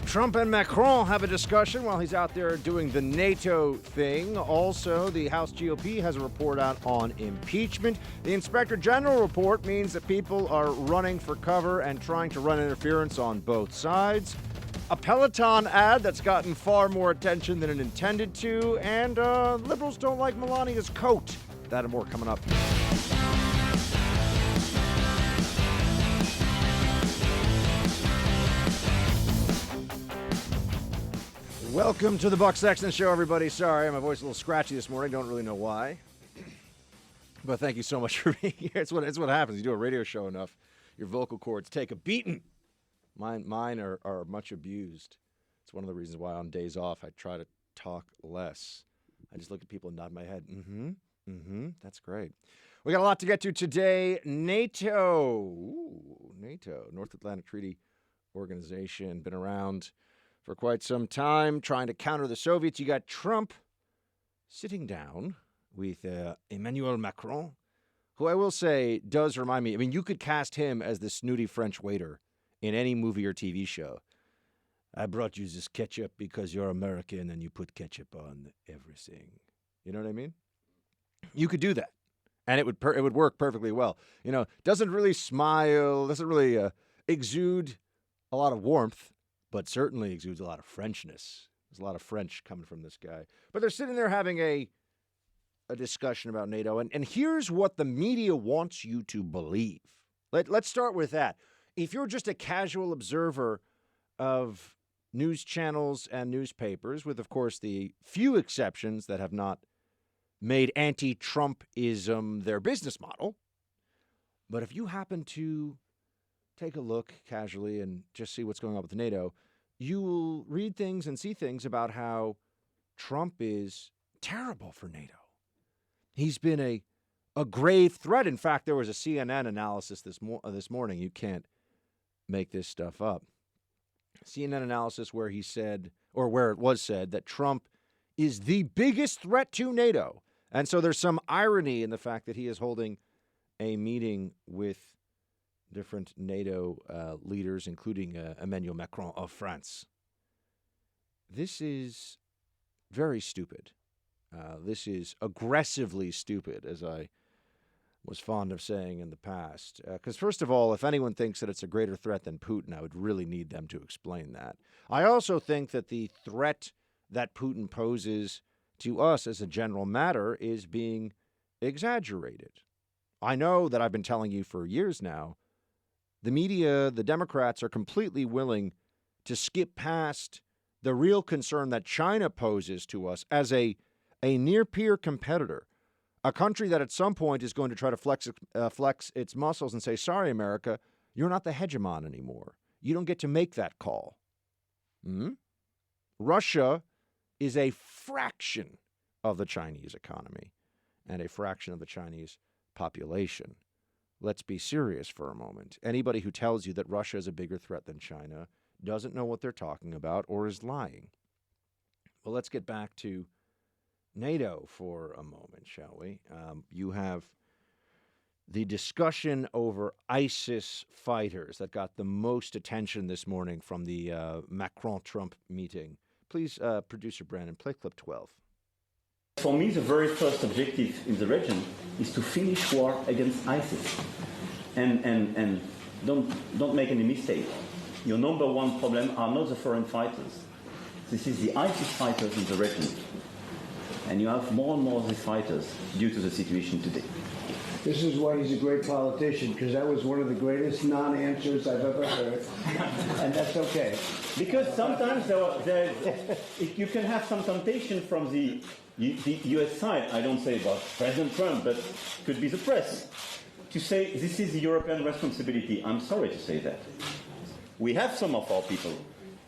Trump and Macron have a discussion while he's out there doing the NATO thing. Also, the House GOP has a report out on impeachment. The Inspector General report means that people are running for cover and trying to run interference on both sides. A Peloton ad that's gotten far more attention than it intended to. And liberals don't like Melania's coat. That and more coming up. Welcome to the Buck Sexton Show, everybody. Sorry, my voice is a little scratchy this morning. Don't really know why. But thank you so much for being here. It's what happens. You do a radio show enough, your vocal cords take a beating. Mine are much abused. It's one of the reasons why on days off I try to talk less. I just look at people and nod my head. That's great. We got a lot to get to today. NATO, North Atlantic Treaty Organization, been around for quite some time, trying to counter the Soviets. You got Trump sitting down with Emmanuel Macron, who I will say does remind me. I mean, you could cast him as the snooty French waiter in any movie or TV show. I brought you this ketchup because you're American and you put ketchup on everything. You know what I mean? You could do that, and it would work perfectly well. You know, doesn't really smile, doesn't really exude a lot of warmth, but certainly exudes a lot of Frenchness. There's a lot of French coming from this guy. But they're sitting there having a discussion about NATO. And here's what the media wants you to believe. Let's start with that. If you're just a casual observer of news channels and newspapers, with, of course, the few exceptions that have not made anti-Trumpism their business model, but if you happen to take a look casually and just see what's going on with NATO, you will read things and see things about how Trump is terrible for NATO. He's been a grave threat. In fact, there was a CNN analysis this morning. You can't make this stuff up. CNN analysis where he said, or where it was said, that Trump is the biggest threat to NATO. And so there's some irony in the fact that he is holding a meeting with different NATO leaders, including Emmanuel Macron of France. This is very stupid. This is aggressively stupid, as I was fond of saying in the past. Because first of all, if anyone thinks that it's a greater threat than Putin, I would really need them to explain that. I also think that the threat that Putin poses to us as a general matter is being exaggerated. I know that I've been telling you for years now, the media, the Democrats, are completely willing to skip past the real concern that China poses to us as a near-peer competitor, a country that at some point is going to try to flex its muscles and say, sorry, America, you're not the hegemon anymore. You don't get to make that call. Russia is a fraction of the Chinese economy and a fraction of the Chinese population. Let's be serious for a moment. Anybody who tells you that Russia is a bigger threat than China doesn't know what they're talking about or is lying. Well, let's get back to NATO for a moment, shall we? You have the discussion over ISIS fighters that got the most attention this morning from the Macron-Trump meeting. Please, producer Brandon, play clip 12. For me, the very first objective in the region is to finish war against ISIS. And don't make any mistake. Your number one problem are not the foreign fighters. This is the ISIS fighters in the region. And you have more and more of these fighters due to the situation today. This is why he's a great politician, because that was one of the greatest non-answers I've ever heard. And that's okay. Because sometimes you can have some temptation from the U.S. side, I don't say about President Trump, but could be the press, to say this is the European responsibility. I'm sorry to say that. We have some of our people,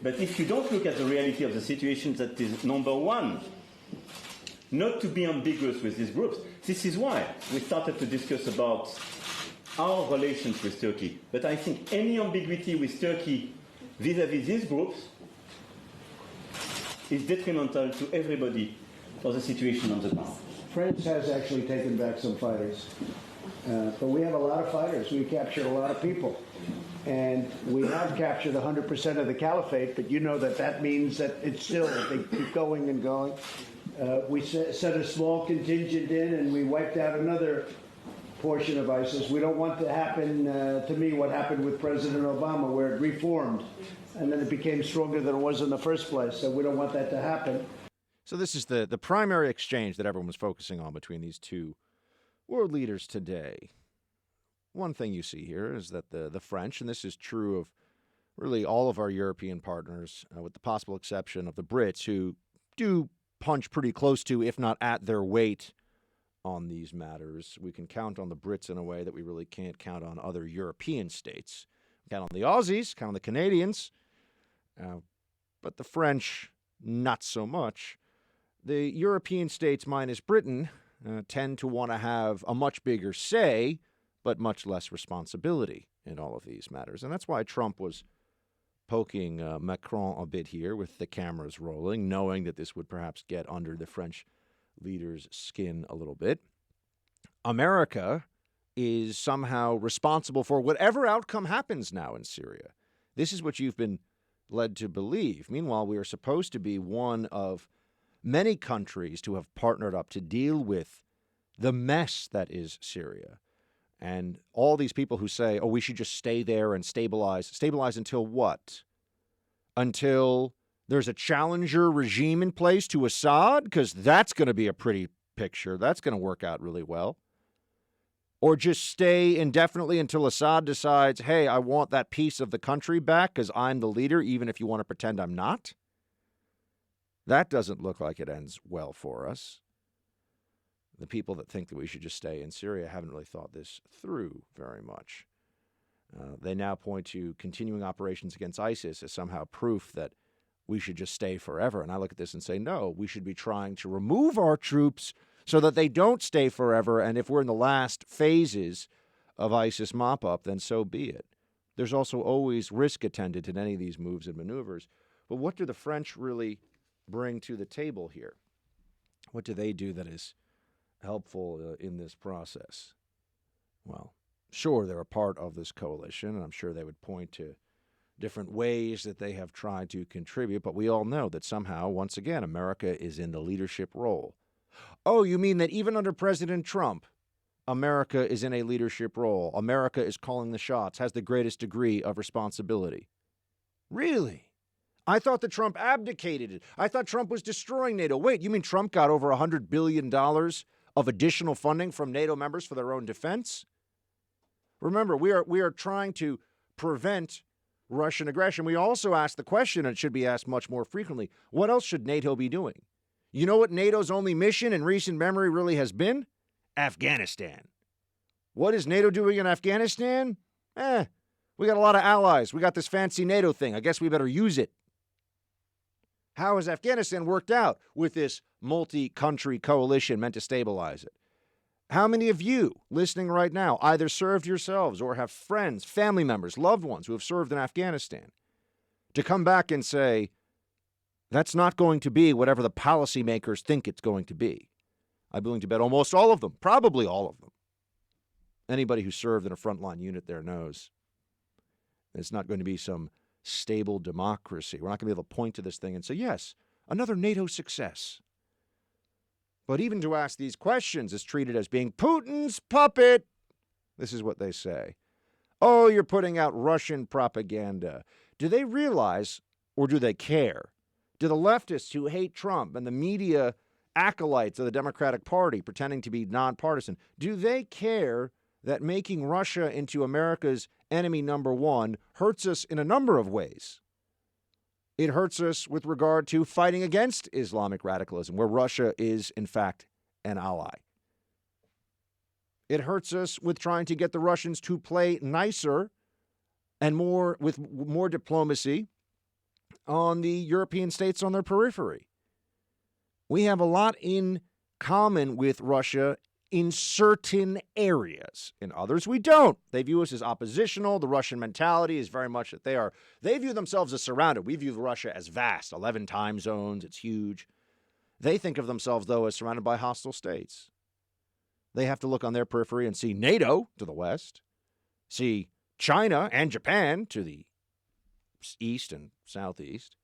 but if you don't look at the reality of the situation, that is number one, not to be ambiguous with these groups. This is why we started to discuss about our relations with Turkey. But I think any ambiguity with Turkey vis-à-vis these groups is detrimental to everybody for the situation on the ground. France has actually taken back some fighters. But we have a lot of fighters. We captured a lot of people. And we have captured 100% of the caliphate, but you know that means that it's still, they keep going and going. We set a small contingent in, and we wiped out another portion of ISIS. We don't want to happen, to me, what happened with President Obama, where it reformed, and then it became stronger than it was in the first place. So we don't want that to happen. So this is the primary exchange that everyone was focusing on between these two world leaders today. One thing you see here is that the French, and this is true of really all of our European partners, with the possible exception of the Brits, who do punch pretty close to, if not at their weight on these matters. We can count on the Brits in a way that we really can't count on other European states. We count on the Aussies, count on the Canadians, but the French, not so much. The European states minus Britain tend to want to have a much bigger say, but much less responsibility in all of these matters. And that's why Trump was poking Macron a bit here with the cameras rolling, knowing that this would perhaps get under the French leader's skin a little bit. America is somehow responsible for whatever outcome happens now in Syria. This is what you've been led to believe. Meanwhile, we are supposed to be one of many countries to have partnered up to deal with the mess that is Syria. And all these people who say, oh, we should just stay there and stabilize. Stabilize until what? Until there's a challenger regime in place to Assad? Because that's going to be a pretty picture. That's going to work out really well. Or just stay indefinitely until Assad decides, hey, I want that piece of the country back because I'm the leader, even if you want to pretend I'm not? That doesn't look like it ends well for us. The people that think that we should just stay in Syria haven't really thought this through very much. They now point to continuing operations against ISIS as somehow proof that we should just stay forever. And I look at this and say, no, we should be trying to remove our troops so that they don't stay forever. And if we're in the last phases of ISIS mop-up, then so be it. There's also always risk attendant in any of these moves and maneuvers. But what do the French really bring to the table here? What do they do that is helpful in this process? Well, sure, they're a part of this coalition, and I'm sure they would point to different ways that they have tried to contribute, but we all know that somehow, once again, America is in the leadership role. Oh, you mean that even under President Trump, America is in a leadership role? America is calling the shots, has the greatest degree of responsibility. Really? I thought that Trump abdicated it. I thought Trump was destroying NATO. Wait, you mean Trump got over $100 billion of additional funding from NATO members for their own defense? Remember, we are trying to prevent Russian aggression. We also ask the question, and it should be asked much more frequently, what else should NATO be doing? You know what NATO's only mission in recent memory really has been? Afghanistan. What is NATO doing in Afghanistan? We got a lot of allies. We got this fancy NATO thing. I guess we better use it. How has Afghanistan worked out with this multi-country coalition meant to stabilize it? How many of you listening right now either served yourselves or have friends, family members, loved ones who have served in Afghanistan? To come back and say, that's not going to be whatever the policymakers think it's going to be. I'm willing to bet almost all of them, probably all of them. Anybody who served in a frontline unit there knows it's not going to be some stable democracy. We're not going to be able to point to this thing and say, yes, another NATO success. But even to ask these questions is treated as being Putin's puppet. This is what they say. Oh, you're putting out Russian propaganda. Do they realize, or do they care? Do the leftists who hate Trump and the media acolytes of the Democratic Party pretending to be nonpartisan, do they care that making Russia into America's enemy number one hurts us in a number of ways? It hurts us with regard to fighting against Islamic radicalism, where Russia is, in fact, an ally. It hurts us with trying to get the Russians to play nicer and with more diplomacy on the European states on their periphery. We have a lot in common with Russia in certain areas. In others, we don't. They view us as oppositional. The Russian mentality is very much that they view themselves as surrounded. We view Russia as vast, 11 time zones. It's huge. They think of themselves, though, as surrounded by hostile states. They have to look on their periphery and see NATO to the west, see China and Japan to the east and southeast,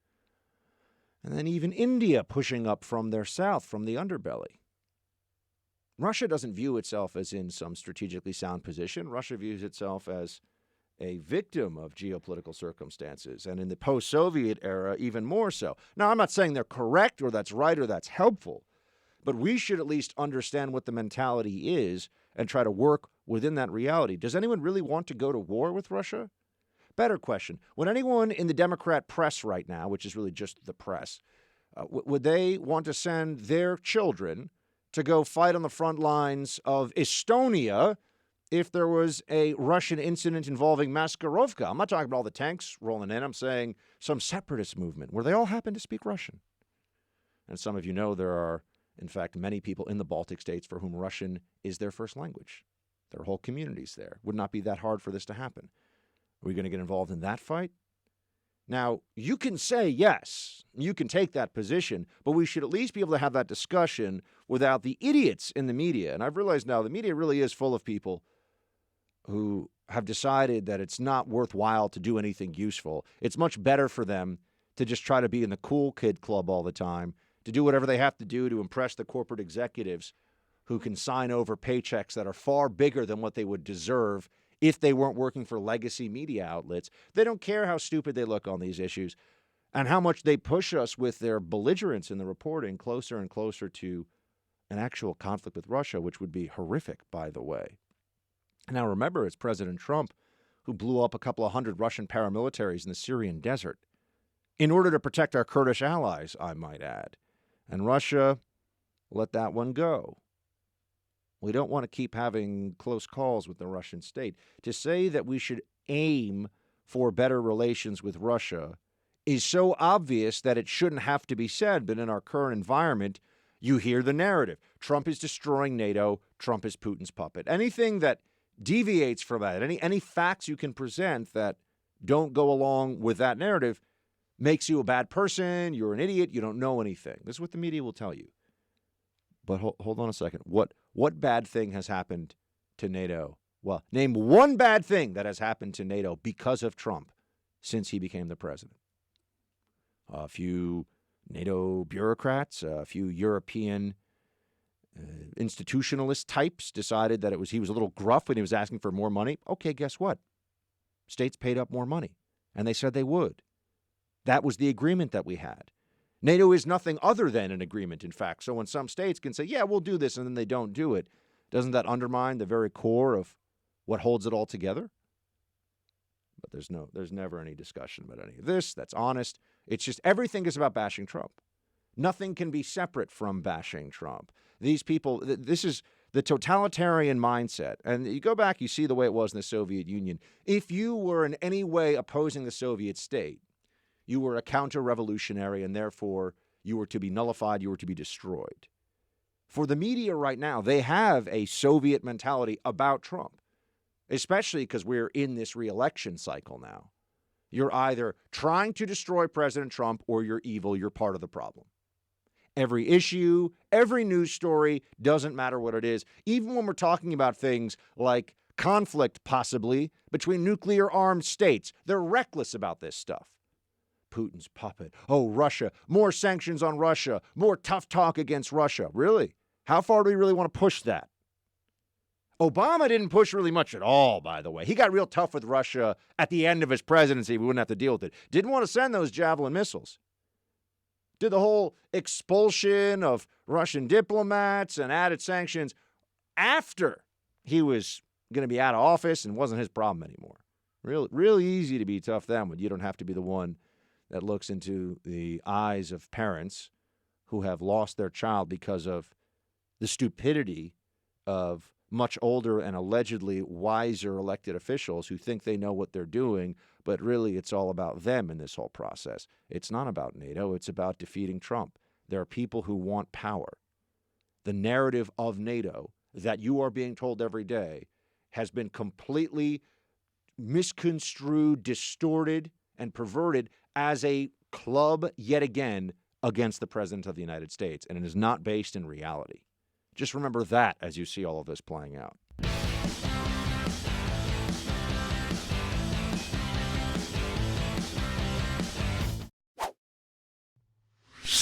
and then even India pushing up from their south, from the underbelly. Russia doesn't view itself as in some strategically sound position. Russia views itself as a victim of geopolitical circumstances, and in the post-Soviet era, even more so. Now, I'm not saying they're correct or that's right or that's helpful, but we should at least understand what the mentality is and try to work within that reality. Does anyone really want to go to war with Russia? Better question. Would anyone in the Democrat press right now, which is really just the press, would they want to send their children to go fight on the front lines of Estonia if there was a Russian incident involving Maskarovka? I'm not talking about all the tanks rolling in. I'm saying some separatist movement where they all happen to speak Russian. And some of you know there are, in fact, many people in the Baltic states for whom Russian is their first language. There are whole communities there. Would not be that hard for this to happen. Are we going to get involved in that fight? Now, you can say yes, you can take that position, but we should at least be able to have that discussion without the idiots in the media. And I've realized now the media really is full of people who have decided that it's not worthwhile to do anything useful. It's much better for them to just try to be in the cool kid club all the time, to do whatever they have to do to impress the corporate executives who can sign over paychecks that are far bigger than what they would deserve if they weren't working for legacy media outlets. They don't care how stupid they look on these issues and how much they push us with their belligerence in the reporting closer and closer to an actual conflict with Russia, which would be horrific, by the way. Now, remember, it's President Trump who blew up a couple of hundred Russian paramilitaries in the Syrian desert in order to protect our Kurdish allies, I might add. And Russia let that one go. We don't want to keep having close calls with the Russian state. To say that we should aim for better relations with Russia is so obvious that it shouldn't have to be said, but in our current environment, you hear the narrative. Trump is destroying NATO. Trump is Putin's puppet. Anything that deviates from that, any facts you can present that don't go along with that narrative makes you a bad person, you're an idiot, you don't know anything. This is what the media will tell you. But hold on a second. What bad thing has happened to NATO? Well, name one bad thing that has happened to NATO because of Trump since he became the president. A few NATO bureaucrats, a few European institutionalist types decided that he was a little gruff when he was asking for more money. Okay, guess what? States paid up more money, and they said they would. That was the agreement that we had. NATO is nothing other than an agreement, in fact. So when some states can say, yeah, we'll do this, and then they don't do it, doesn't that undermine the very core of what holds it all together? But there's never any discussion about any of this. That's honest. It's just everything is about bashing Trump. Nothing can be separate from bashing Trump. These people, this is the totalitarian mindset. And you go back, you see the way it was in the Soviet Union. If you were in any way opposing the Soviet state, you were a counter-revolutionary, and therefore you were to be nullified, you were to be destroyed. For the media right now, they have a Soviet mentality about Trump, especially because we're in this re-election cycle now. You're either trying to destroy President Trump or you're evil, you're part of the problem. Every issue, every news story, doesn't matter what it is, even when we're talking about things like conflict, possibly, between nuclear-armed states. They're reckless about this stuff. Putin's puppet. Oh, Russia. More sanctions on Russia. More tough talk against Russia. Really? How far do we really want to push that? Obama didn't push really much at all, by the way. He got real tough with Russia at the end of his presidency. We wouldn't have to deal with it. Didn't want to send those Javelin missiles. Did the whole expulsion of Russian diplomats and added sanctions after he was going to be out of office and wasn't his problem anymore. Real easy to be tough then when you don't have to be the one that looks into the eyes of parents who have lost their child because of the stupidity of much older and allegedly wiser elected officials who think they know what they're doing, but really it's all about them in this whole process. It's not about NATO. It's about defeating Trump. There are people who want power. The narrative of NATO that you are being told every day has been completely misconstrued, distorted, and perverted as a club, yet again, against the President of the United States, and it is not based in reality. Just remember that as you see all of this playing out.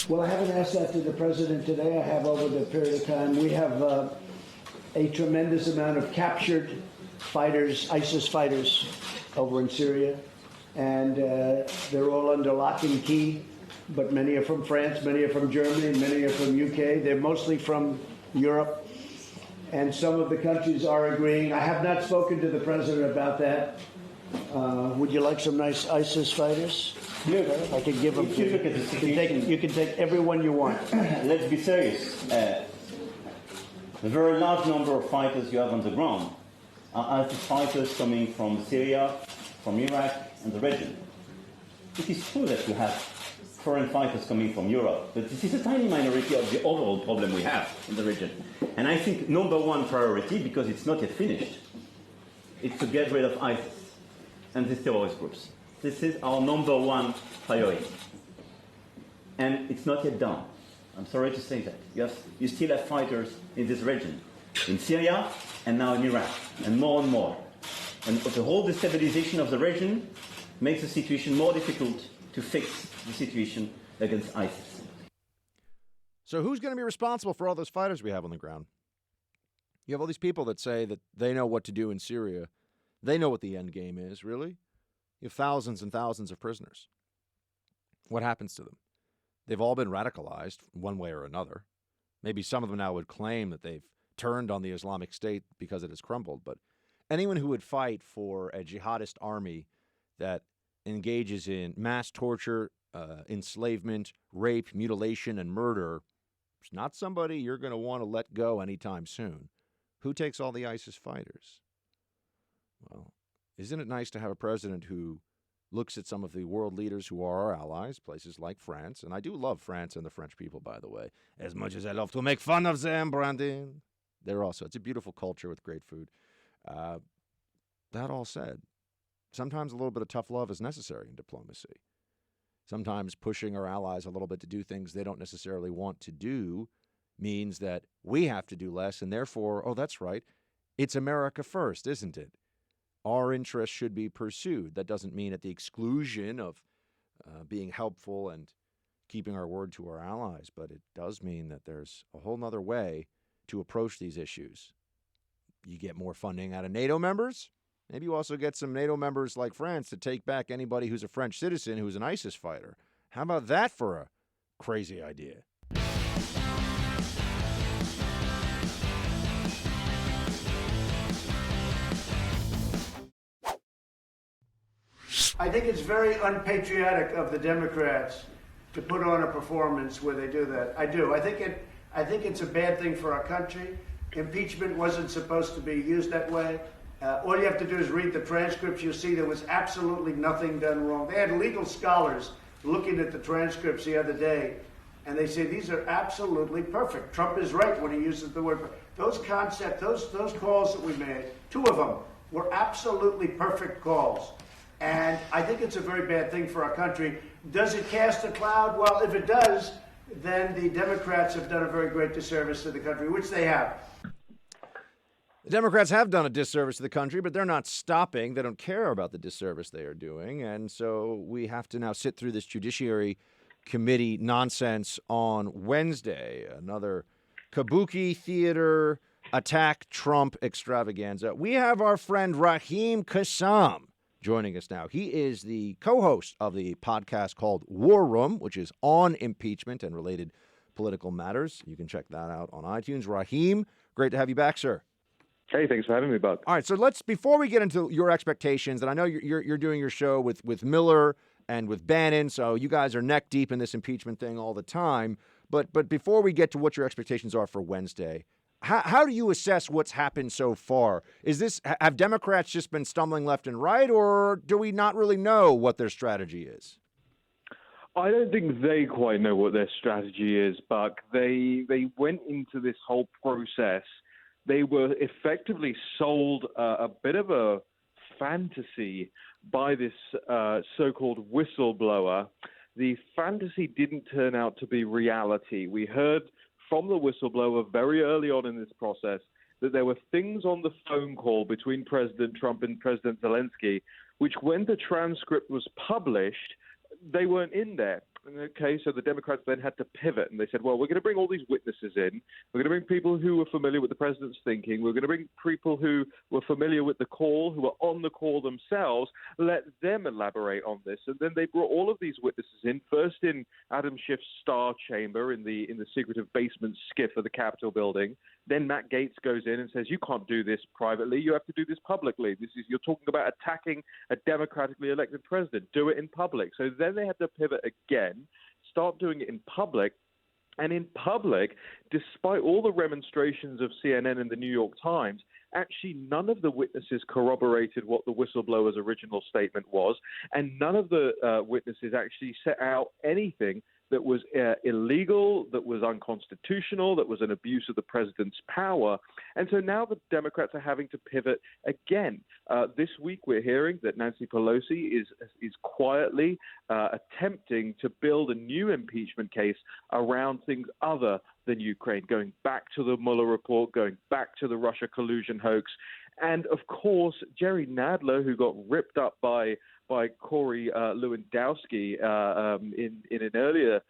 Well, I haven't asked that to the president today. I have over the period of time. We have a tremendous amount of captured fighters, ISIS fighters, over in Syria, and they're all under lock and key. But many are from France, many are from Germany, many are from UK. They're mostly from Europe, and some of the countries are agreeing. I have not spoken to the president about that. Would you like some nice ISIS fighters? Look, I can give them. if you look at the situation, You can take every one you want. let's be serious. The very large number of fighters you have on the ground are ISIS fighters coming from Syria, from Iraq, and the region. It is true that you have foreign fighters coming from Europe, but this is a tiny minority of the overall problem we have in the region. And I think number one priority, because it's not yet finished, is to get rid of ISIS and these terrorist groups. This is our number one priority. And it's not yet done. I'm sorry to say that. You still have fighters in this region, in Syria and now in Iraq, and more and more. And the whole destabilization of the region makes the situation more difficult to fix the situation against ISIS. So who's going to be responsible for all those fighters we have on the ground? You have all these people that say that they know what to do in Syria. They know what the end game is, really. You have thousands and thousands of prisoners. What happens to them? They've all been radicalized one way or another. Maybe some of them now would claim that they've turned on the Islamic State because it has crumbled. But anyone who would fight for a jihadist army that engages in mass torture, enslavement, rape, mutilation, and murder is not somebody you're going to want to let go anytime soon. Who takes all the ISIS fighters? Well, isn't it nice to have a president who looks at some of the world leaders who are our allies, places like France, and I do love France and the French people, by the way, as much as I love to make fun of them, Brandon. It's a beautiful culture with great food. That all said, sometimes a little bit of tough love is necessary in diplomacy. Sometimes pushing our allies a little bit to do things they don't necessarily want to do means that we have to do less, and therefore, oh, that's right, it's America first, isn't it? Our interests should be pursued. That doesn't mean at the exclusion of being helpful and keeping our word to our allies, but it does mean that there's a whole nother way to approach these issues. You get more funding out of NATO members. Maybe you also get some NATO members like France to take back anybody who's a French citizen who's an ISIS fighter. How about that for a crazy idea? I think it's very unpatriotic of the Democrats to put on a performance where they do that. I do. I think it's a bad thing for our country. Impeachment wasn't supposed to be used that way. All you have to do is read the transcripts. You'll see there was absolutely nothing done wrong. They had legal scholars looking at the transcripts the other day, and they say these are absolutely perfect. Trump is right when he uses the word. Those concepts, those calls that we made, two of them were absolutely perfect calls. And I think it's a very bad thing for our country. Does it cast a cloud? Well, if it does, then the Democrats have done a very great disservice to the country, which they have. The Democrats have done a disservice to the country, but they're not stopping. They don't care about the disservice they are doing. And so we have to now sit through this Judiciary Committee nonsense on Wednesday. Another kabuki theater attack Trump extravaganza. We have our friend Raheem Kassam joining us now. He is the co-host of the podcast called War Room, which is on impeachment and related political matters. You can check that out on iTunes. Raheem, great to have you back, sir. Hey, thanks for having me, Buck. All right, so before we get into your expectations, and I know you're doing your show with Miller and with Bannon, so you guys are neck deep in this impeachment thing all the time. But before we get to what your expectations are for Wednesday, how do you assess what's happened so far? Have Democrats just been stumbling left and right, or do we not really know what their strategy is? I don't think they quite know what their strategy is, Buck. They went into this whole process. They were effectively sold a bit of a fantasy by this so-called whistleblower. The fantasy didn't turn out to be reality. We heard from the whistleblower very early on in this process that there were things on the phone call between President Trump and President Zelensky, which when the transcript was published, they weren't in there. Okay, so the Democrats then had to pivot, and they said, well, we're going to bring all these witnesses in. We're going to bring people who were familiar with the president's thinking. We're going to bring people who were familiar with the call, who were on the call themselves. Let them elaborate on this. And then they brought all of these witnesses in, first in Adam Schiff's star chamber in the secretive basement skiff of the Capitol building. Then Matt Gaetz goes in and says, you can't do this privately. You have to do this publicly. You're talking about attacking a democratically elected president. Do it in public. So then they had to pivot again, start doing it in public. And in public, despite all the remonstrations of CNN and the New York Times, actually none of the witnesses corroborated what the whistleblower's original statement was, and none of the witnesses actually set out anything that was illegal, that was unconstitutional, that was an abuse of the president's power. And so now the Democrats are having to pivot again. This week we're hearing that Nancy Pelosi is quietly attempting to build a new impeachment case around things other than Ukraine, going back to the Mueller report, going back to the Russia collusion hoax. And of course, Jerry Nadler, who got ripped up by Corey Lewandowski in an earlier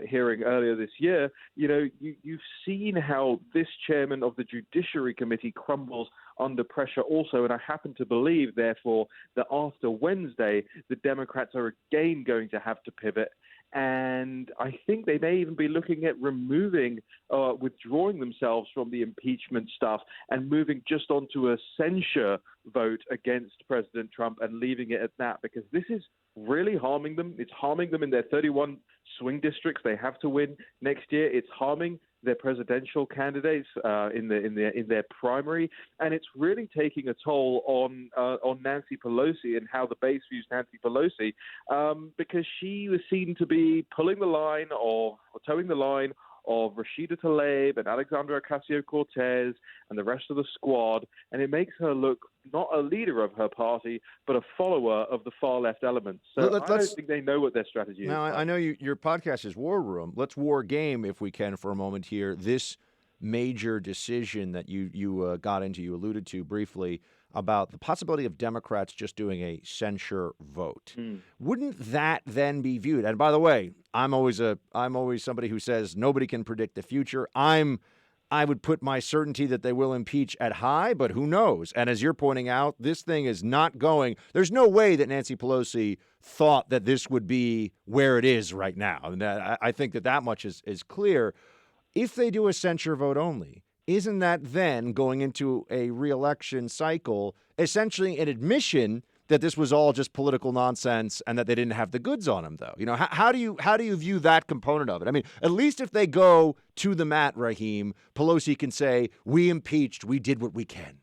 hearing earlier this year, you've seen how this chairman of the Judiciary Committee crumbles under pressure also. And I happen to believe, therefore, that after Wednesday, the Democrats are again going to have to pivot. And I think they may even be looking at withdrawing themselves from the impeachment stuff and moving just onto a censure vote against President Trump and leaving it at that, because this is really harming them. It's harming them in their 31 swing districts they have to win next year. It's harming their presidential candidates in their primary, and it's really taking a toll on Nancy Pelosi and how the base views Nancy Pelosi, because she was seen to be towing the line of Rashida Tlaib and Alexandra Ocasio-Cortez and the rest of the squad, and it makes her look not a leader of her party, but a follower of the far-left elements. So I don't think they know what their strategy is. Now, I know your podcast is War Room. Let's war game, if we can, for a moment here. This major decision that you got into, you alluded to briefly, about the possibility of Democrats just doing a censure vote. Wouldn't that then be viewed? And by the way, I'm always somebody who says nobody can predict the future. I would put my certainty that they will impeach at high, but who knows? And as you're pointing out, this thing is not going. There's no way that Nancy Pelosi thought that this would be where it is right now. And I think that much is clear. If they do a censure vote only, isn't that then going into a re-election cycle essentially an admission that this was all just political nonsense and that they didn't have the goods on him, though? How do you view that component of it? I mean, at least if they go to the mat, Raheem, Pelosi can say, we impeached, we did what we can.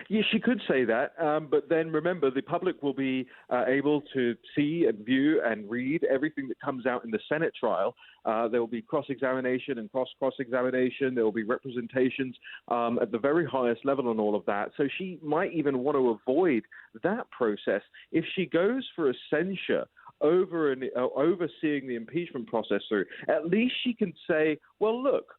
Yeah, she could say that, but then remember, the public will be able to see and view and read everything that comes out in the Senate trial. There will be cross-examination and cross-examination. There will be representations at the very highest level on all of that. So she might even want to avoid that process. If she goes for a censure overseeing the impeachment process through, at least she can say, well, look,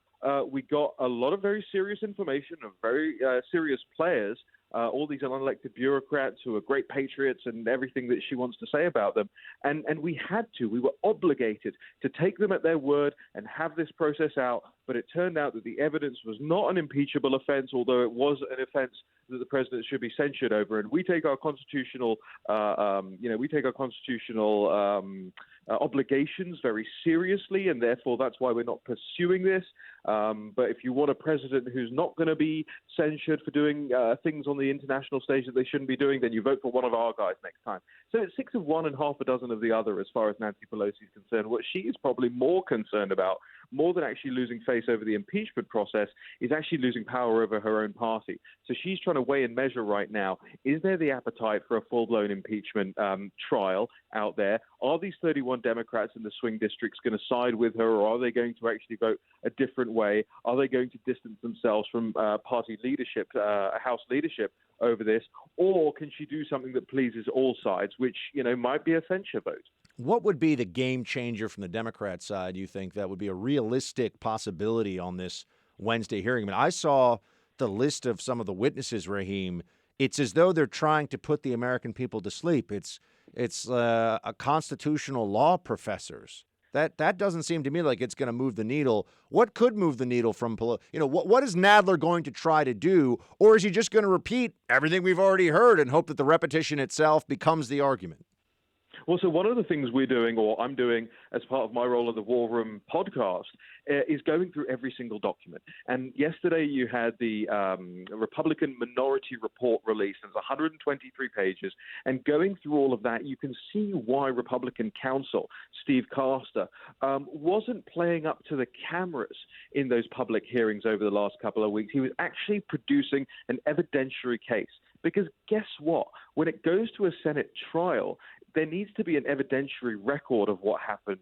we got a lot of very serious information of very serious players, all these unelected bureaucrats who are great patriots and everything that she wants to say about them. And we were obligated to take them at their word and have this process out. But it turned out that the evidence was not an impeachable offense, although it was an offense that the president should be censured over. And we take our constitutional, obligations very seriously, and therefore that's why we're not pursuing this. But if you want a president who's not going to be censured for doing things on the international stage that they shouldn't be doing, then you vote for one of our guys next time. So it's 6 of one and half a dozen of the other as far as Nancy Pelosi is concerned. What she is probably more concerned about, more than actually losing face over the impeachment process, is actually losing power over her own party. So she's trying to weigh and measure right now, is there the appetite for a full-blown impeachment trial out there? Are these 31 Democrats in the swing districts going to side with her, or are they going to actually vote a different way? Are they going to distance themselves from party leadership, House leadership over this? Or can she do something that pleases all sides, which, might be a censure vote? What would be the game changer from the Democrat side, you think, that would be a realistic possibility on this Wednesday hearing? I mean, I saw the list of some of the witnesses, Raheem. It's as though they're trying to put the American people to sleep. It's It's a constitutional law professors. That doesn't seem to me like it's going to move the needle. What could move the needle from, what is Nadler going to try to do? Or is he just going to repeat everything we've already heard and hope that the repetition itself becomes the argument? Well, so one of the things we're doing, or I'm doing as part of my role of the War Room podcast, is going through every single document. And yesterday you had the Republican Minority Report released. It's 123 pages. And going through all of that, you can see why Republican counsel, Steve Caster, wasn't playing up to the cameras in those public hearings over the last couple of weeks. He was actually producing an evidentiary case. Because guess what? When it goes to a Senate trial, there needs to be an evidentiary record of what happened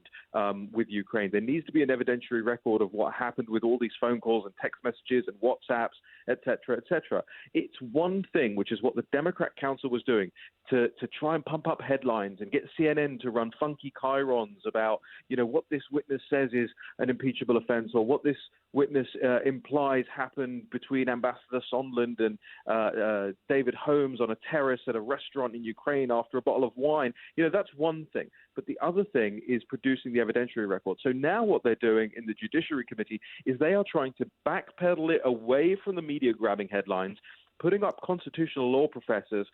with Ukraine. There needs to be an evidentiary record of what happened with all these phone calls and text messages and WhatsApps, et cetera, et cetera. It's one thing, which is what the Democrat counsel was doing, to try and pump up headlines and get CNN to run funky chyrons about, what this witness says is an impeachable offense, or what this witness implies happened between Ambassador Sondland and David Holmes on a terrace at a restaurant in Ukraine after a bottle of wine. That's one thing. But the other thing is producing the evidentiary record. So now what they're doing in the Judiciary Committee is they are trying to backpedal it away from the media grabbing headlines. Putting up constitutional law professors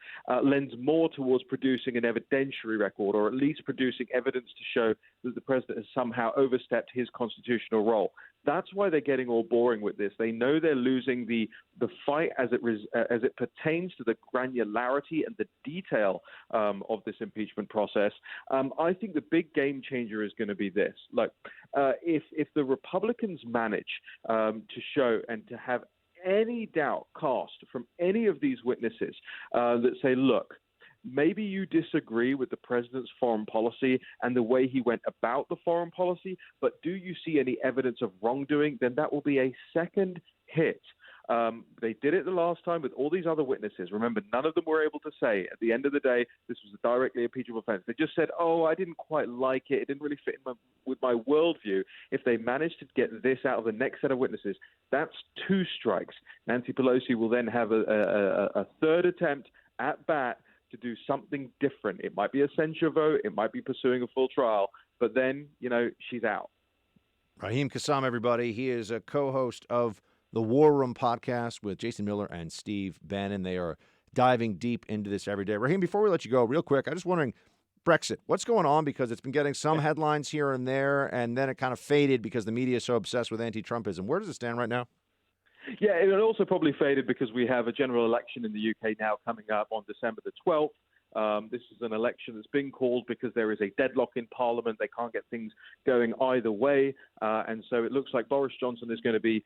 lends more towards producing an evidentiary record, or at least producing evidence to show that the president has somehow overstepped his constitutional role. That's why they're getting all boring with this. They know they're losing the fight as it pertains to the granularity and the detail of this impeachment process. I think the big game changer is going to be this. If the Republicans manage to show and to have any doubt cast from any of these witnesses that say, look, maybe you disagree with the president's foreign policy and the way he went about the foreign policy, but do you see any evidence of wrongdoing? Then that will be a second hit. They did it the last time with all these other witnesses. Remember, none of them were able to say, at the end of the day, this was a directly impeachable offense. They just said, I didn't quite like it. It didn't really fit with my worldview. If they manage to get this out of the next set of witnesses, that's 2 strikes. Nancy Pelosi will then have a third attempt at bat to do something different. It might be a censure vote. It might be pursuing a full trial. But then, she's out. Raheem Kassam, everybody. He is a co-host of the War Room podcast with Jason Miller and Steve Bannon. They are diving deep into this every day. Raheem, before we let you go, real quick, I'm just wondering, Brexit, what's going on? Because it's been getting some headlines here and there, and then it kind of faded because the media is so obsessed with anti-Trumpism. Where does it stand right now? Yeah, it also probably faded because we have a general election in the UK now coming up on December the 12th. This is an election that's been called because there is a deadlock in Parliament. They can't get things going either way. And so it looks like Boris Johnson is going to be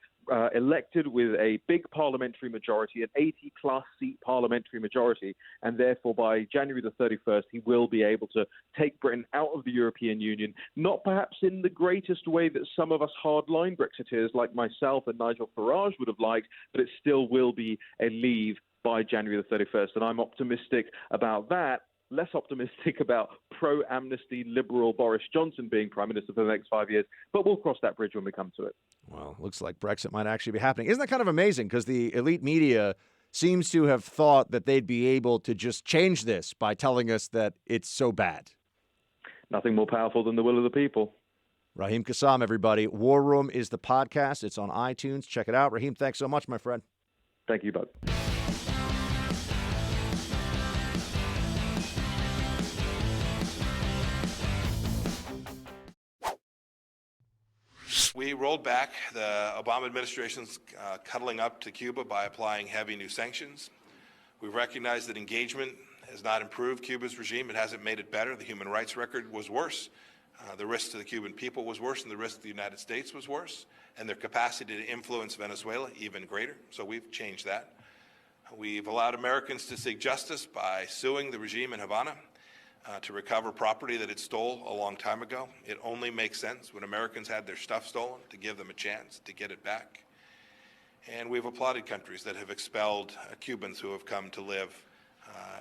elected with a big parliamentary majority, an 80-plus seat parliamentary majority. And therefore, by January the 31st, he will be able to take Britain out of the European Union, not perhaps in the greatest way that some of us hardline Brexiteers like myself and Nigel Farage would have liked, but it still will be a leave by January the 31st. And I'm optimistic about that, less optimistic about pro-amnesty liberal Boris Johnson being prime minister for the next 5 years. But we'll cross that bridge when we come to it. Well, looks like Brexit might actually be happening. Isn't that kind of amazing? Because the elite media seems to have thought that they'd be able to just change this by telling us that it's so bad. Nothing more powerful than the will of the people. Raheem Kassam, everybody. War Room is the podcast. It's on iTunes. Check it out. Raheem, thanks so much, my friend. Thank you, bud. We rolled back the Obama administration's cuddling up to Cuba by applying heavy new sanctions. We recognize that engagement has not improved Cuba's regime. It hasn't made it better. The human rights record was worse. The risk to the Cuban people was worse, and the risk to the United States was worse, and their capacity to influence Venezuela even greater. So we've changed that. We've allowed Americans to seek justice by suing the regime in Havana to recover property that it stole a long time ago. It only makes sense when Americans had their stuff stolen to give them a chance to get it back. And we've applauded countries that have expelled Cubans who have come to live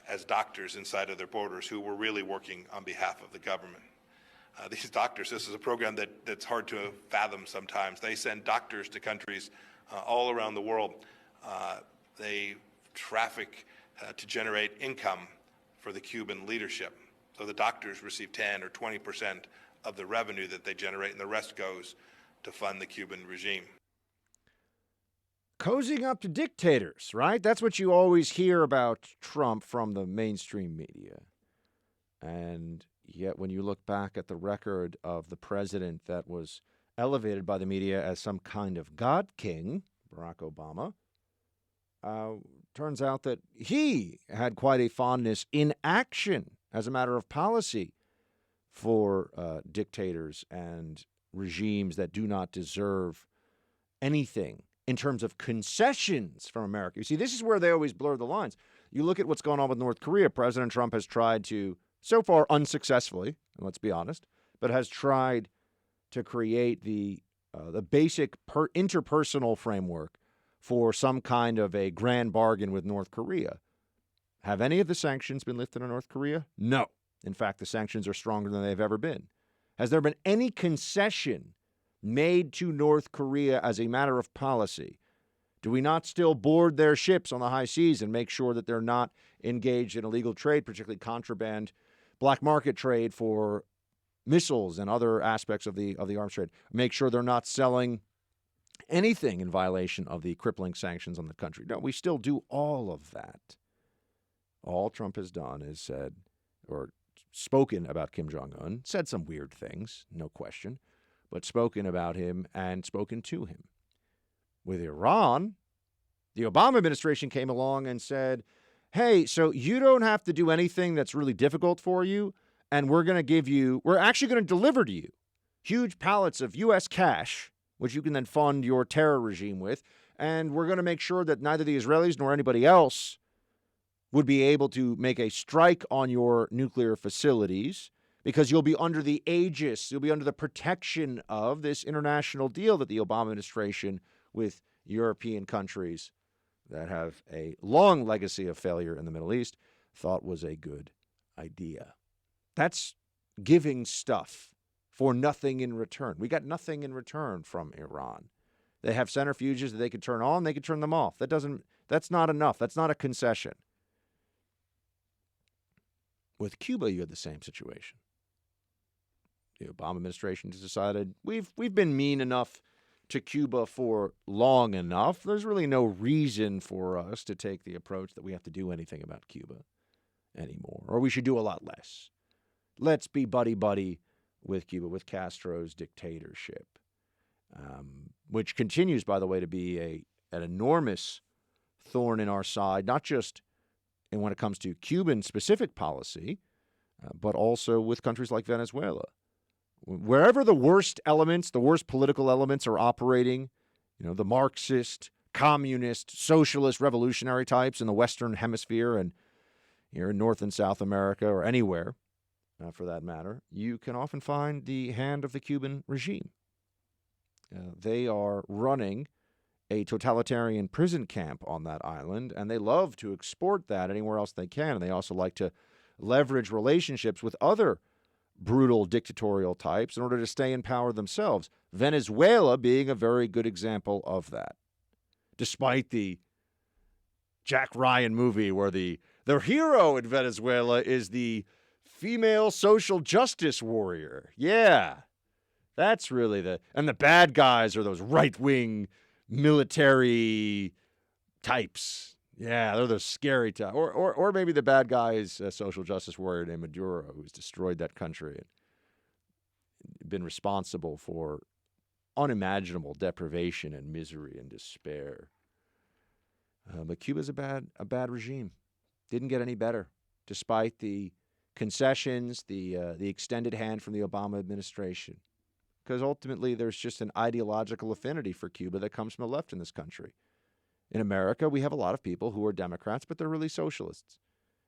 as doctors inside of their borders who were really working on behalf of the government. These doctors, this is a program that's hard to fathom sometimes. They send doctors to countries all around the world. They traffic to generate income for the Cuban leadership. So the doctors receive 10 or 20% of the revenue that they generate, and the rest goes to fund the Cuban regime. Cozying up to dictators, right? That's what you always hear about Trump from the mainstream media. And yet when you look back at the record of the president that was elevated by the media as some kind of God king, Barack Obama, turns out that he had quite a fondness in action as a matter of policy for dictators and regimes that do not deserve anything in terms of concessions from America. You see, this is where they always blur the lines. You look at what's going on with North Korea. President Trump has tried to, so far unsuccessfully, let's be honest, but has tried to create the basic interpersonal framework for some kind of a grand bargain with North Korea. Have any of the sanctions been lifted on North Korea? No. In fact, the sanctions are stronger than they've ever been. Has there been any concession made to North Korea as a matter of policy? Do we not still board their ships on the high seas and make sure that they're not engaged in illegal trade, particularly contraband, black market trade for missiles and other aspects of the arms trade? Make sure they're not selling anything in violation of the crippling sanctions on the country. No, we still do all of that. All Trump has done is said, or spoken about Kim Jong-un, said some weird things, no question, but spoken about him and spoken to him. With Iran, the Obama administration came along and said, hey, so you don't have to do anything that's really difficult for you, and we're actually going to deliver to you huge pallets of U.S. cash, which you can then fund your terror regime with, and we're going to make sure that neither the Israelis nor anybody else would be able to make a strike on your nuclear facilities, because you'll be under the aegis, you'll be under the protection of this international deal that the Obama administration with European countries that have a long legacy of failure in the Middle East thought was a good idea. That's giving stuff for nothing in return. We got nothing in return from Iran. They have centrifuges that they could turn on, they could turn them off. That's not enough. That's not a concession. With Cuba, you had the same situation. The Obama administration just decided we've been mean enough to Cuba for long enough. There's really no reason for us to take the approach that we have to do anything about Cuba anymore, or we should do a lot less. Let's be buddy-buddy with Cuba, with Castro's dictatorship, which continues, by the way, to be an enormous thorn in our side, not just when it comes to Cuban-specific policy, but also with countries like Venezuela. Wherever the worst elements, the worst political elements are operating, the Marxist, communist, socialist, revolutionary types in the Western Hemisphere and here in North and South America or anywhere, for that matter, you can often find the hand of the Cuban regime. They are running a totalitarian prison camp on that island, and they love to export that anywhere else they can. And they also like to leverage relationships with other brutal dictatorial types in order to stay in power themselves. Venezuela being a very good example of that. Despite the Jack Ryan movie where the hero in Venezuela is the female social justice warrior. Yeah, that's really and the bad guys are those right-wing military types. Yeah, they're those scary types. Or maybe the bad guy is a social justice warrior named Maduro, who's destroyed that country and been responsible for unimaginable deprivation and misery and despair. But Cuba's a bad regime. Didn't get any better, despite the concessions, the extended hand from the Obama administration. Because ultimately, there's just an ideological affinity for Cuba that comes from the left in this country. In America, we have a lot of people who are Democrats, but they're really socialists.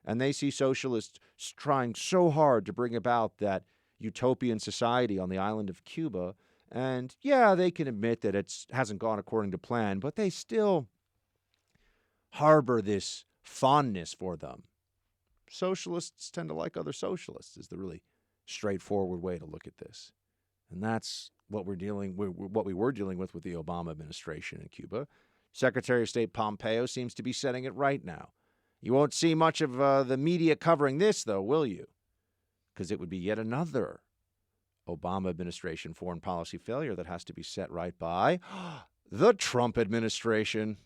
And they see socialists trying so hard to bring about that utopian society on the island of Cuba. And yeah, they can admit that it hasn't gone according to plan, but they still harbor this fondness for them. Socialists tend to like other socialists, is the really straightforward way to look at this. And that's what we were dealing with the Obama administration in Cuba. Secretary of State Pompeo seems to be setting it right now. You won't see much of the media covering this, though, will you? because it would be yet another Obama administration foreign policy failure that has to be set right by the Trump administration.